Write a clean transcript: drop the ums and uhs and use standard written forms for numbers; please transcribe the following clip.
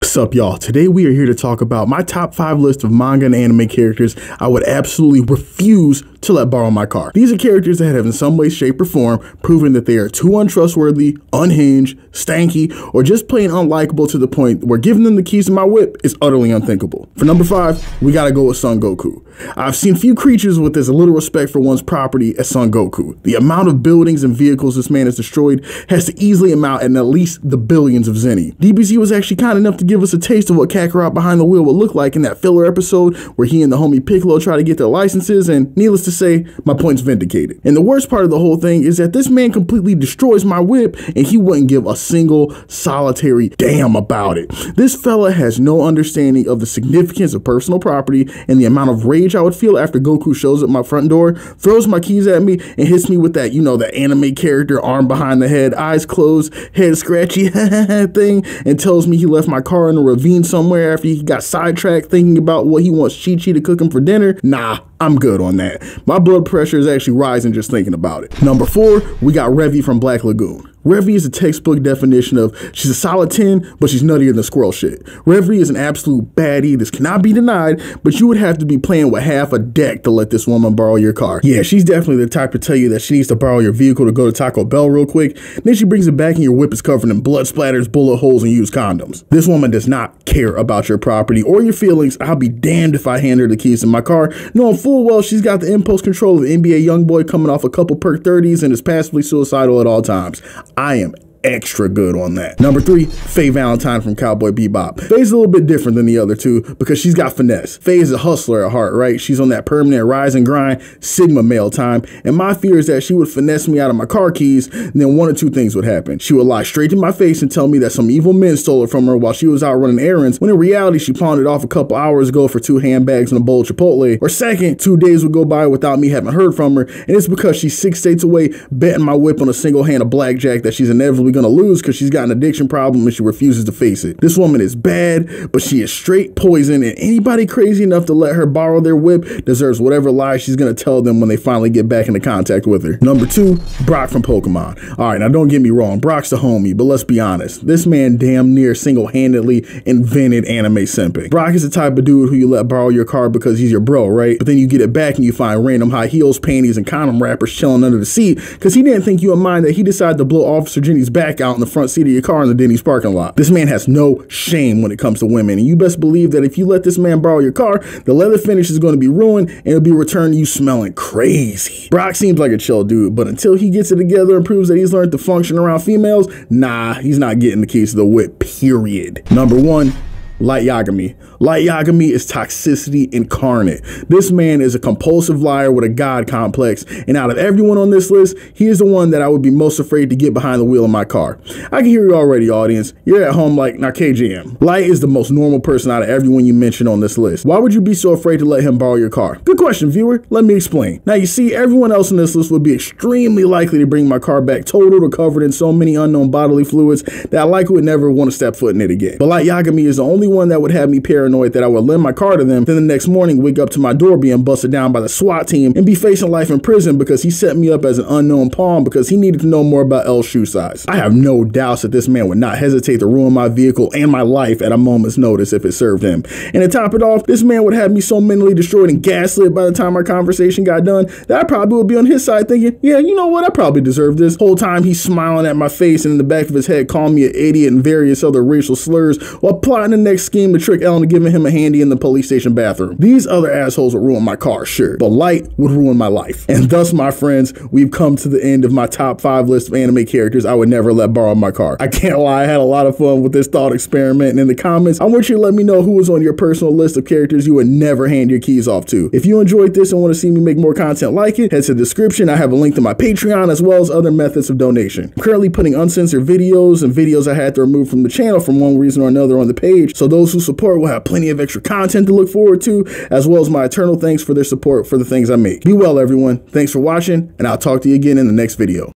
What's up, y'all? Today we are here to talk about my top 5 list of manga and anime characters I would absolutely refuse to let borrow my car. These are characters that have in some way, shape, or form proven that they are too untrustworthy, unhinged, stanky, or just plain unlikable to the point where giving them the keys to my whip is utterly unthinkable. For number 5, we gotta go with Son Goku. I've seen few creatures with as little respect for one's property as Son Goku. The amount of buildings and vehicles this man has destroyed has to easily amount at least the billions of zenny. DBZ was actually kind enough to give us a taste of what Kakarot behind the wheel would look like in that filler episode where he and the homie Piccolo try to get their licenses, and needless to say, my point's vindicated. And the worst part of the whole thing is that this man completely destroys my whip and he wouldn't give a single solitary damn about it. This fella has no understanding of the significance of personal property and the amount of rage I would feel after Goku shows up my front door, throws my keys at me, and hits me with that, you know, the anime character arm behind the head, eyes closed, head scratchy thing, and tells me he left my car in a ravine somewhere after he got sidetracked thinking about what he wants Chi-Chi to cook him for dinner. Nah, I'm good on that. My blood pressure is actually rising just thinking about it. Number 4, we got Revvy from Black Lagoon. Revvy is a textbook definition of she's a solid 10, but she's nuttier than squirrel shit. Revvy is an absolute baddie. This cannot be denied, but you would have to be playing with half a deck to let this woman borrow your car. Yeah, she's definitely the type to tell you that she needs to borrow your vehicle to go to Taco Bell real quick. Then she brings it back and your whip is covered in blood splatters, bullet holes, and used condoms. This woman does not care about your property or your feelings. I'll be damned if I hand her the keys to my car, knowing full well she's got the impulse control of an NBA youngboy coming off a couple perk 30s and is passively suicidal at all times. I am extra good on that. Number 3, Faye Valentine from Cowboy Bebop. Faye's a little bit different than the other two because she's got finesse. Faye is a hustler at heart, right? She's on that permanent rise and grind, Sigma male time, and my fear is that she would finesse me out of my car keys, and then one or two things would happen. She would lie straight to my face and tell me that some evil men stole it from her while she was out running errands, when in reality she pawned it off a couple hours ago for 2 handbags and a bowl of Chipotle. Or second, 2 days would go by without me having heard from her, and it's because she's 6 states away betting my whip on a single hand of blackjack that she's inevitably gonna lose because she's got an addiction problem and she refuses to face it. This woman is bad, but she is straight poison, and anybody crazy enough to let her borrow their whip deserves whatever lie she's gonna tell them when they finally get back into contact with her. Number 2, Brock from Pokemon. Alright, now don't get me wrong, Brock's the homie, but let's be honest, this man damn near single-handedly invented anime simping. Brock is the type of dude who you let borrow your car because he's your bro, right? But then you get it back and you find random high heels, panties, and condom wrappers chilling under the seat because he didn't think you in mind that he decided to blow Officer Jenny's back out in the front seat of your car in the Denny's parking lot. This man has no shame when it comes to women, and you best believe that if you let this man borrow your car, the leather finish is going to be ruined and it'll be returned to you smelling crazy. Brock seems like a chill dude, but until he gets it together and proves that he's learned to function around females, nah, he's not getting the keys to the whip, period. Number 1, Light Yagami. Light Yagami is toxicity incarnate. This man is a compulsive liar with a god complex, and out of everyone on this list, he is the one that I would be most afraid to get behind the wheel of my car. I can hear you already, audience. You're at home like, now KJM. Light is the most normal person out of everyone you mentioned on this list. Why would you be so afraid to let him borrow your car? Good question, viewer. Let me explain. Now you see, everyone else on this list would be extremely likely to bring my car back totaled or covered in so many unknown bodily fluids that I likely would never want to step foot in it again. But Light Yagami is the only one that would have me paranoid that I would lend my car to them, then the next morning wake up to my door being busted down by the SWAT team and be facing life in prison because he set me up as an unknown pawn because he needed to know more about L's shoe size. I have no doubts that this man would not hesitate to ruin my vehicle and my life at a moment's notice if it served him. And to top it off, this man would have me so mentally destroyed and gaslit by the time our conversation got done that I probably would be on his side thinking, yeah, you know what, I probably deserve this. Whole time he's smiling at my face and in the back of his head calling me an idiot and various other racial slurs while plotting the next scheme to trick L into giving him a handy in the police station bathroom. These other assholes would ruin my car, sure, but Light would ruin my life. And thus, my friends, we've come to the end of my top 5 list of anime characters I would never let borrow my car. I can't lie, I had a lot of fun with this thought experiment, and in the comments, I want you to let me know who was on your personal list of characters you would never hand your keys off to. If you enjoyed this and want to see me make more content like it, head to the description. I have a link to my Patreon as well as other methods of donation. I'm currently putting uncensored videos and videos I had to remove from the channel from one reason or another on the page, so those who support will have plenty of extra content to look forward to, as well as my eternal thanks for their support for the things I make. Be well, everyone. Thanks for watching, and I'll talk to you again in the next video.